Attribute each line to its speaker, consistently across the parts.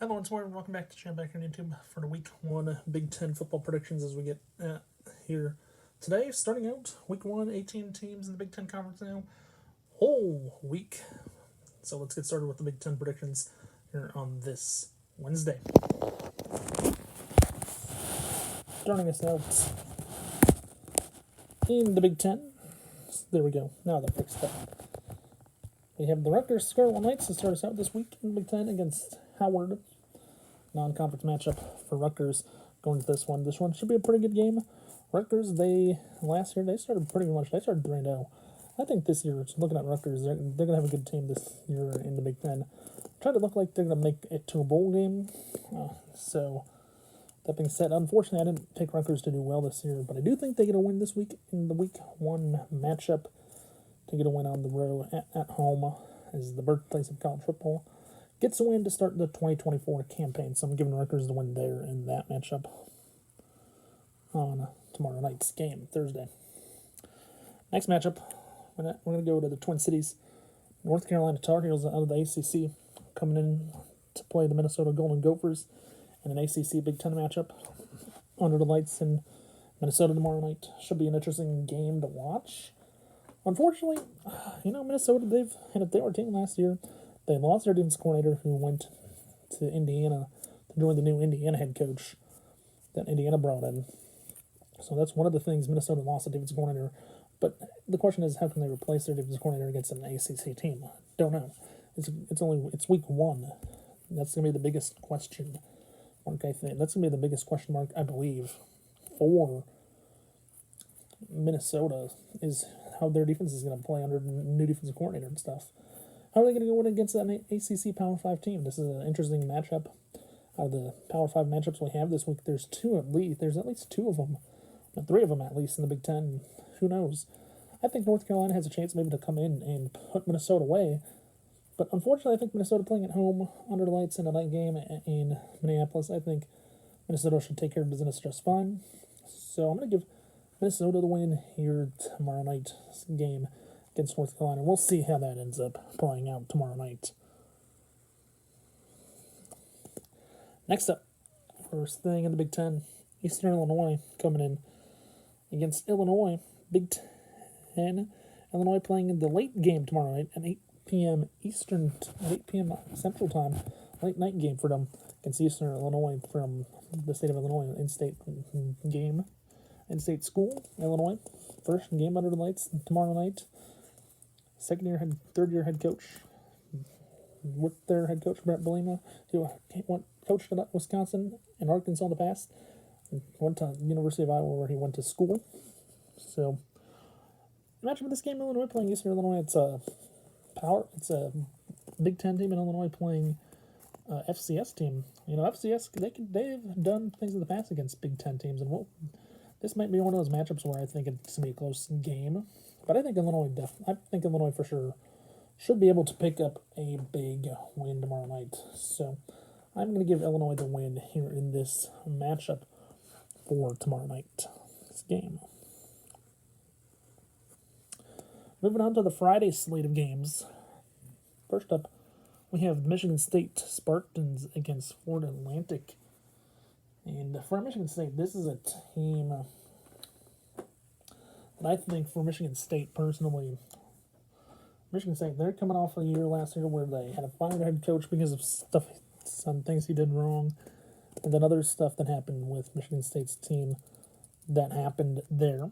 Speaker 1: Hello, it's Warren. Welcome back to Champ back on YouTube for the Week 1 Big Ten football predictions as we get here today. Starting out, Week 1, 18 teams in the Big Ten Conference now. Whole week. So let's get started with the Big Ten predictions here on this Wednesday. Starting us out in the Big Ten. There we go. Now they're fixed up. We have the Rutgers Scarlet Knights to start us out this week in the Big Ten against Howard. Non-conference matchup for Rutgers going to this one. This one should be a pretty good game. Rutgers, last year they started 3-0. I think this year, looking at Rutgers, they're going to have a good team this year in the Big Ten. Trying to look like they're going to make it to a bowl game. So that being said, unfortunately, I didn't pick Rutgers to do well this year, but I do think they get a win this week in the Week 1 matchup to get a win on the road at home as the birthplace of college football. Gets a win to start the 2024 campaign, so I'm giving Rutgers the win there in that matchup on tomorrow night's game, Thursday. Next matchup, we're going to go to the Twin Cities. North Carolina Tar Heels out of the ACC coming in to play the Minnesota Golden Gophers in an ACC Big Ten matchup under the lights in Minnesota tomorrow night. Should be an interesting game to watch. Unfortunately, Minnesota, they were a team last year. They lost their defense coordinator who went to Indiana to join the new Indiana head coach that Indiana brought in. So that's one of the things. Minnesota lost a defense coordinator. But the question is, how can they replace their defense coordinator against an ACC team? Don't know. It's week 1. That's going to be the biggest question mark, I think. That's going to be the biggest question mark, I believe, for Minnesota is how their defense is going to play under new defensive coordinator and stuff. How are they going to go in against an ACC Power 5 team? This is an interesting matchup. Out of the Power 5 matchups we have this week, there's at least 2 of them, 3 of them at least in the Big Ten. Who knows? I think North Carolina has a chance maybe to come in and put Minnesota away. But unfortunately, I think Minnesota playing at home under the lights in a night game in Minneapolis, I think Minnesota should take care of business just fine. So I'm going to give Minnesota the win here tomorrow night's game against North Carolina. We'll see how that ends up playing out tomorrow night. Next up, first thing in the Big Ten, Eastern Illinois coming in against Illinois. Big Ten, Illinois playing in the late game tomorrow night at 8 p.m. Eastern, 8 p.m. Central Time. Late night game for them against Eastern Illinois from the state of Illinois, in-state game. In-state school, Illinois. First game under the lights tomorrow night. Third-year head coach with their head coach, Brett Bielema, who coached at Wisconsin and Arkansas in the past. Went to University of Iowa where he went to school. So, imagine with this game, Illinois playing Eastern Illinois. It's a Big Ten team in Illinois playing FCS team. FCS, they've done things in the past against Big Ten teams, and this might be one of those matchups where I think it's going to be a close game. But I think Illinois for sure should be able to pick up a big win tomorrow night. So I'm going to give Illinois the win here in this matchup for tomorrow night's game. Moving on to the Friday slate of games. First up, we have Michigan State Spartans against Florida Atlantic. And for Michigan State, this is a team that I think for Michigan State, personally, Michigan State, they're coming off a year last year where they had a fired head coach because of some things he did wrong, and then other stuff that happened with Michigan State's team that happened there.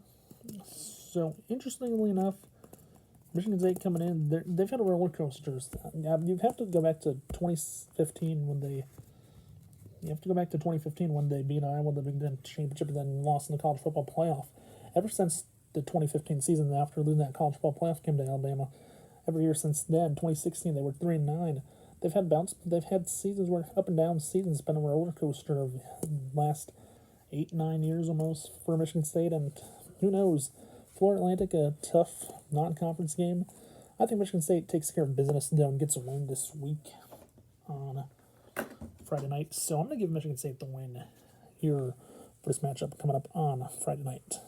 Speaker 1: So, interestingly enough, Michigan State coming in, they've had a roller coaster. You have to go back to 2015 when they beat Iowa in the Big Ten championship and then lost in the college football playoff. Ever since the 2015 season, after losing that college football playoff game to Alabama, every year since then, 2016 they were 3-9. They've had seasons where up and down seasons. Been a roller coaster of last 8-9 years almost for Michigan State, and who knows? Florida Atlantic, a tough non-conference game. I think Michigan State takes care of business and gets a win this week on Friday night. So I'm going to give Michigan State the win here for this matchup coming up on Friday night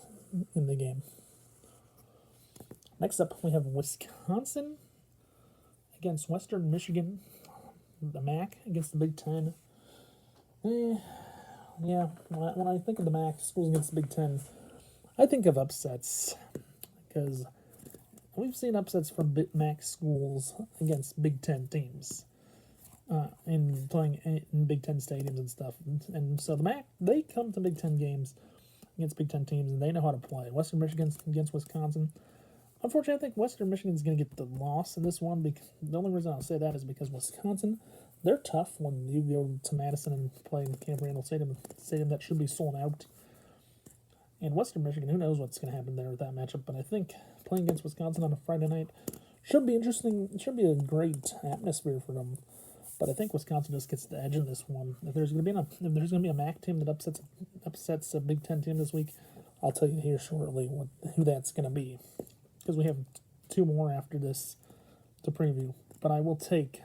Speaker 1: in the game. Next up, we have Wisconsin against Western Michigan. The MAC against the Big Ten. Yeah, when I think of the MAC schools against the Big Ten, I think of upsets because we've seen upsets from MAC schools against Big Ten teams in playing in Big Ten stadiums and stuff. And so the MAC, they come to Big Ten games against Big Ten teams and they know how to play. Western Michigan against Wisconsin. Unfortunately, I think Western Michigan's going to get the loss in this one. Because the only reason I'll say that is because Wisconsin, they're tough when you go to Madison and play in Camp Randall Stadium that should be sold out. And Western Michigan, who knows what's going to happen there with that matchup. But I think playing against Wisconsin on a Friday night should be interesting. It should be a great atmosphere for them. But I think Wisconsin just gets the edge in this one. If there's going to be a MAC team that upsets a Big Ten team this week, I'll tell you here shortly who that's going to be. Because we have two more after this to preview. But I will take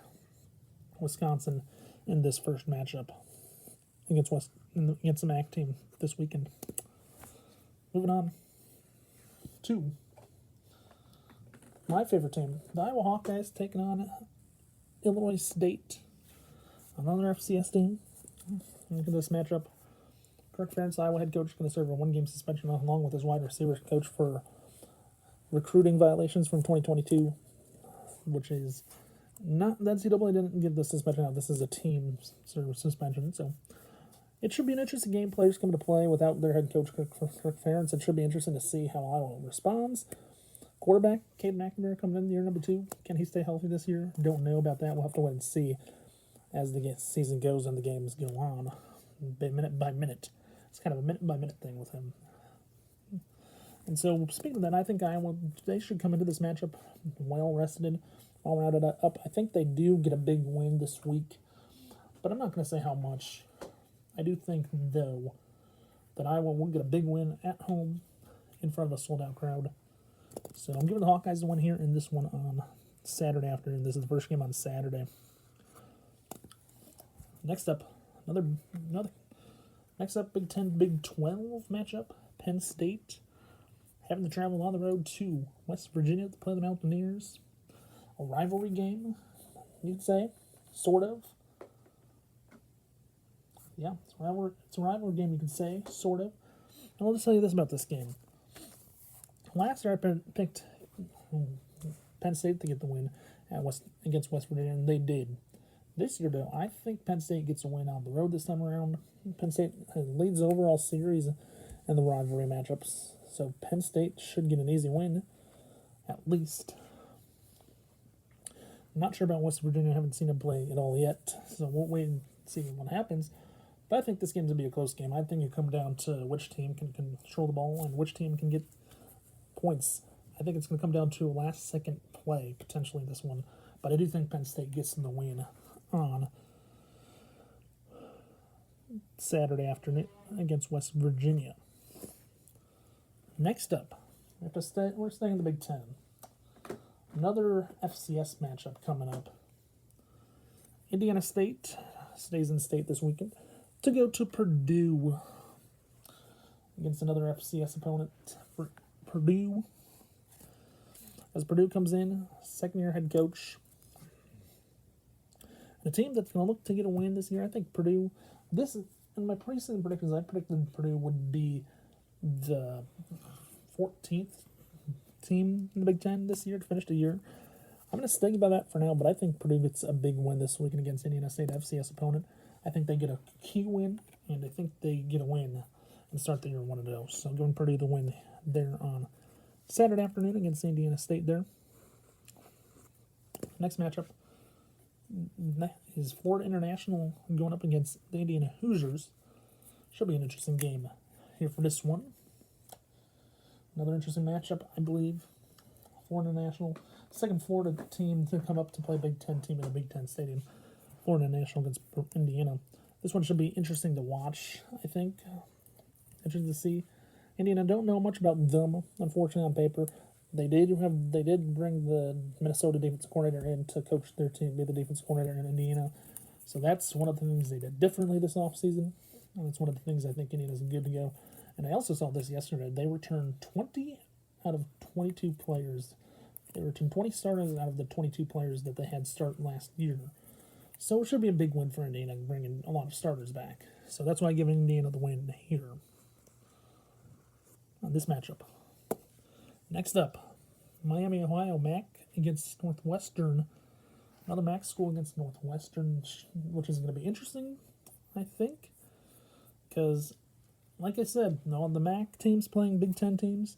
Speaker 1: Wisconsin in this first matchup against the MAC team this weekend. Moving on to my favorite team, the Iowa Hawkeyes taking on Illinois State, another FCS team. Look at this matchup. Kirk Ferentz, Iowa head coach, going to serve a one-game suspension along with his wide receiver coach for recruiting violations from 2022, which is not, the NCAA didn't give the suspension out. This is a team service suspension, so it should be an interesting game. Players come to play without their head coach, Kirk Ferentz. It should be interesting to see how Iowa responds. Quarterback, Cade McNamara, coming in year number 2. Can he stay healthy this year? Don't know about that. We'll have to wait and see as the season goes and the games go on, minute by minute. It's kind of a minute-by-minute thing with him. And so, speaking of that, I think Iowa, they should come into this matchup well-rested, well-rounded up. I think they do get a big win this week, but I'm not going to say how much. I do think, though, that Iowa will get a big win at home in front of a sold-out crowd. So I'm giving the Hawkeyes the win here in this one on Saturday afternoon. This is the first game on Saturday. Next up, Big 10, Big 12 matchup. Penn State having to travel on the road to West Virginia to play the Mountaineers. A rivalry game, you'd say, sort of. Yeah, it's a rivalry game, you could say, sort of. And I'll just tell you this about this game. Last year, I picked Penn State to get the win against West Virginia, and they did. This year, though, I think Penn State gets a win on the road this time around. Penn State leads the overall series in the rivalry matchups, so Penn State should get an easy win, at least. I'm not sure about West Virginia. I haven't seen them play at all yet, so we'll wait and see what happens. But I think this game's going to be a close game. I think it come down to which team can control the ball and which team can get points. I think it's going to come down to a last-second play, potentially, this one. But I do think Penn State gets them the win on Saturday afternoon against West Virginia. Next up, we're staying in the Big Ten. Another FCS matchup coming up. Indiana State stays in state this weekend to go to Purdue against another FCS opponent for Purdue. As Purdue comes in, second-year head coach. The team that's going to look to get a win this year, I think Purdue, in my preseason predictions, I predicted Purdue would be the 14th team in the Big Ten this year to finish the year. I'm going to stick by that for now, but I think Purdue gets a big win this weekend against Indiana State, FCS opponent. I think they get a key win, and I think they get a win and start the year 1-0. So I'm giving Purdue the win there on Saturday afternoon against Indiana State there. Next matchup is Florida International going up against the Indiana Hoosiers. Should be an interesting game here for this one. Another interesting matchup, I believe. Florida International, second Florida team to come up to play Big Ten team in a Big Ten stadium. Florida International against Indiana. This one should be interesting to watch, I think. Interesting to see. Indiana, don't know much about them, unfortunately, on paper. They did bring the Minnesota defensive coordinator in to coach their team, be the defensive coordinator in Indiana. So that's one of the things they did differently this offseason. And it's one of the things I think Indiana's good to go. And I also saw this yesterday. They returned 20 out of 22 players. They returned 20 starters out of the 22 players that they had start last year. So it should be a big win for Indiana, bringing a lot of starters back. So that's why I give Indiana the win here on this matchup. Next up, Miami, Ohio, MAC against Northwestern. Another MAC school against Northwestern, which is going to be interesting, I think. Because, like I said, all the MAC teams playing Big Ten teams.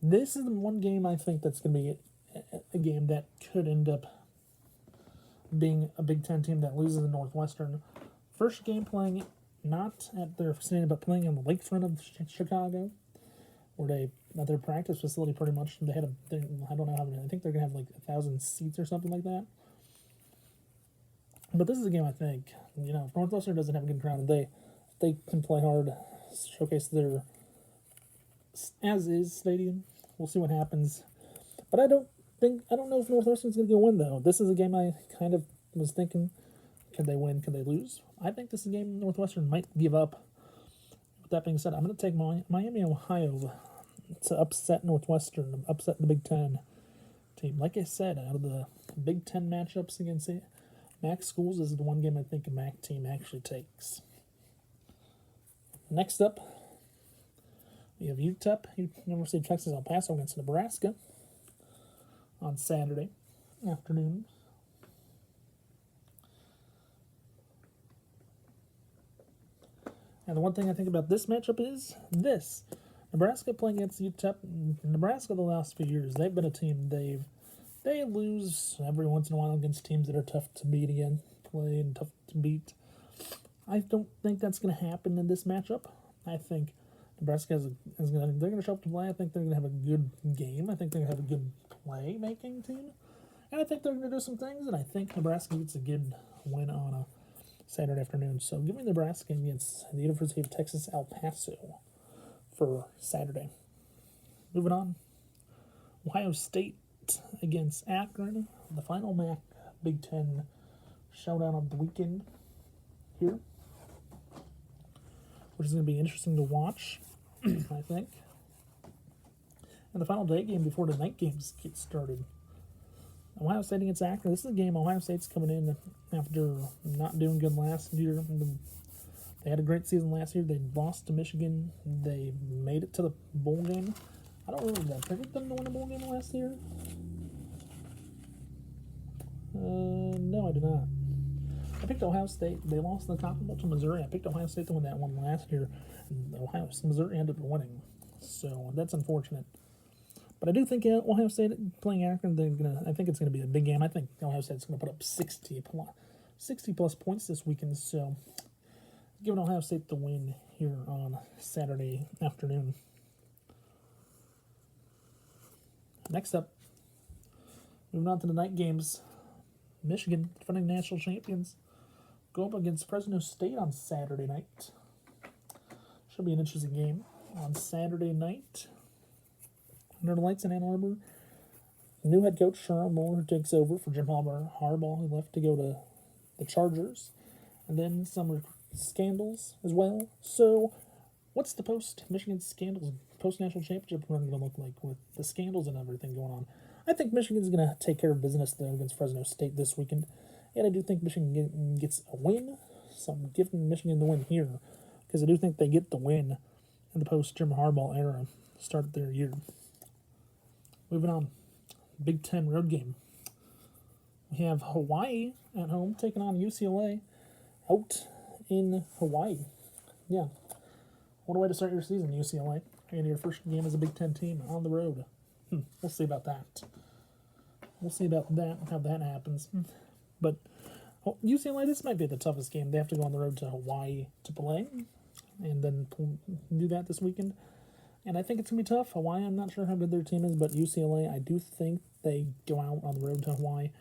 Speaker 1: This is the one game I think that's going to be a game that could end up being a Big Ten team that loses to Northwestern. First game playing not at their facility, but playing on the lakefront of Chicago, where they at their practice facility pretty much. They had I don't know how many. I think they're gonna have like 1,000 seats or something like that. But this is a game I think if Northwestern doesn't have a good crowd, and they can play hard, showcase their as is stadium. We'll see what happens. But I don't know if Northwestern's going to go win, though. This is a game I kind of was thinking, can they win, can they lose? I think this is a game Northwestern might give up. With that being said, I'm going to take Miami, Ohio to upset Northwestern, upset the Big Ten team. Like I said, out of the Big Ten matchups against MAC schools, this is the one game I think a MAC team actually takes. Next up, we have UTEP, University of Texas El Paso against Nebraska on Saturday afternoon. And the one thing I think about this matchup is this. Nebraska playing against UTEP. Nebraska the last few years, they've been a team they lose every once in a while against teams that are tough to beat again, play and tough to beat. I don't think that's going to happen in this matchup. I think Nebraska they're going to show up to play. I think they're going to have a good game. I think they're going to have a good play-making team. And I think they're going to do some things, and I think Nebraska gets a good win on a Saturday afternoon. So give me Nebraska against the University of Texas El Paso for Saturday. Moving on. Ohio State against Akron, the final MAC Big Ten showdown of the weekend here, which is going to be interesting to watch, I think. And the final day game before the night games get started. Ohio State against Akron. This is a game Ohio State's coming in after not doing good last year. They had a great season last year. They lost to Michigan. They made it to the bowl game. I don't remember that. Did them to win a bowl game last year? No, I do not. I picked Ohio State. They lost in the Cotton Bowl to Missouri. I picked Ohio State to win that one last year. And Missouri ended up winning. So that's unfortunate. But I do think Ohio State playing Akron, I think it's going to be a big game. I think Ohio State's going to put up 60 plus points this weekend. So giving Ohio State the win here on Saturday afternoon. Next up, moving on to the night games. Michigan, defending national champions, go up against Fresno State on Saturday night. Should be an interesting game on Saturday night. Under the lights in Ann Arbor, new head coach Sherrod Moore takes over for Jim Harbaugh, who left to go to the Chargers, and then some scandals as well. So, what's the post-Michigan scandals, post-national championship run going to look like with the scandals and everything going on? I think Michigan's going to take care of business, though, against Fresno State this weekend, and I do think Michigan gets a win, so I'm giving Michigan the win here, because I do think they get the win in the post-Jim Harbaugh era to start their year. Moving on, Big Ten road game. We have Hawaii at home taking on UCLA out in Hawaii. Yeah. What a way to start your season, UCLA. And your first game as a Big Ten team on the road. We'll see about that. We'll see about that, how that happens. But UCLA, this might be the toughest game. They have to go on the road to Hawaii to play and then do that this weekend. And I think it's going to be tough. Hawaii, I'm not sure how good their team is, but UCLA, I do think they go out on the road to Hawaii.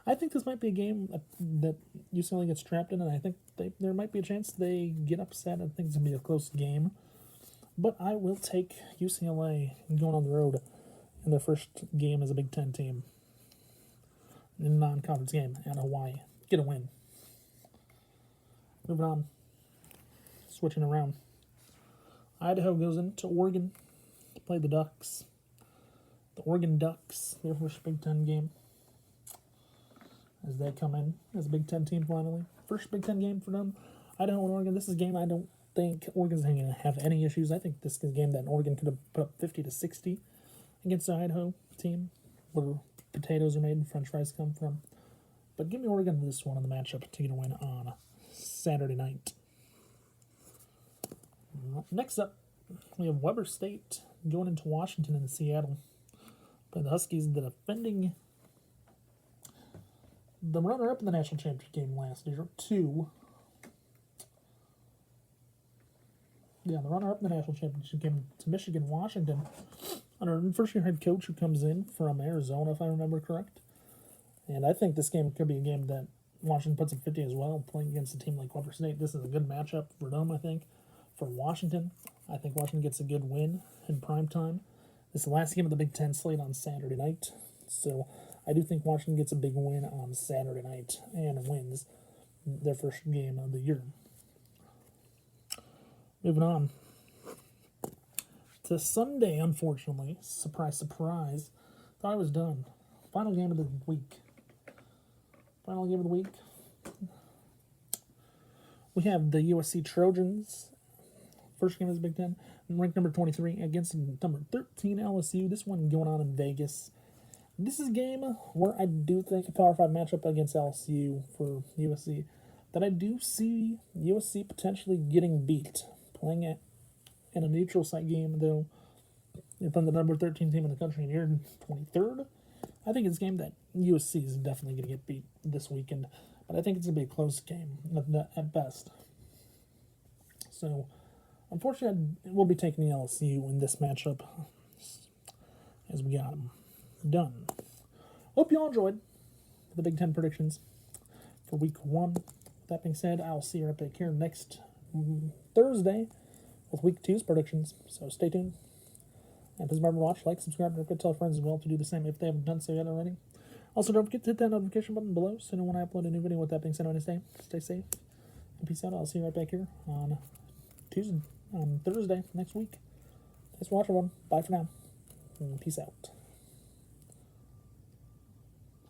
Speaker 1: I think this might be a game that UCLA gets trapped in, and I think there might be a chance they get upset. I think it's going to be a close game. But I will take UCLA going on the road in their first game as a Big Ten team in a non-conference game at Hawaii. Get a win. Moving on. Switching around. Idaho goes into Oregon to play the Ducks. The Oregon Ducks, their first Big Ten game. as they come in as a Big Ten team finally. First Big Ten game for them. Idaho and Oregon. This is a game I don't think Oregon's going to have any issues. I think this is a game that Oregon could have put up 50-60 against the Idaho team, where potatoes are made and French fries come from. But give me Oregon this one in the matchup to get a win on Saturday night. Next up, we have Weber State going into Washington and Seattle. By the Huskies, the defending, the runner-up in the national championship game last year, the runner-up in the national championship game to Michigan, Washington, under a first-year head coach who comes in from Arizona, if I remember correct. And I think this game could be a game that Washington puts up 50 as well, playing against a team like Weber State. This is a good matchup for them, I think. For Washington, I think Washington gets a good win in prime time. This is the last game of the Big Ten slate on Saturday night. So I do think Washington gets a big win on Saturday night and wins their first game of the year. Moving on to Sunday, unfortunately. Surprise, surprise. Thought I was done. Final game of the week. We have the USC Trojans. First game of the Big Ten. Ranked number 23 against number 13 LSU. This one going on in Vegas. This is a game where I do think a Power 5 matchup against LSU for USC. That I do see USC potentially getting beat. Playing it in a neutral site game, though, from the number 13 team in the country and you're 23rd. I think it's a game that USC is definitely going to get beat this weekend. But I think it's going to be a close game at best. So, unfortunately, we'll be taking the LSU in this matchup as we got them done. Hope you all enjoyed the Big Ten predictions for week 1. With that being said, I'll see you right back here next Thursday with week 2's predictions. So stay tuned. And please remember to watch, like, subscribe, and tell friends as well to do the same if they haven't done so yet already. Also, don't forget to hit that notification button below so you know when I upload a new video. With that being said, stay safe and peace out. I'll see you right back here on Thursday next week. Thanks for watching, everyone. Bye for now. And peace out.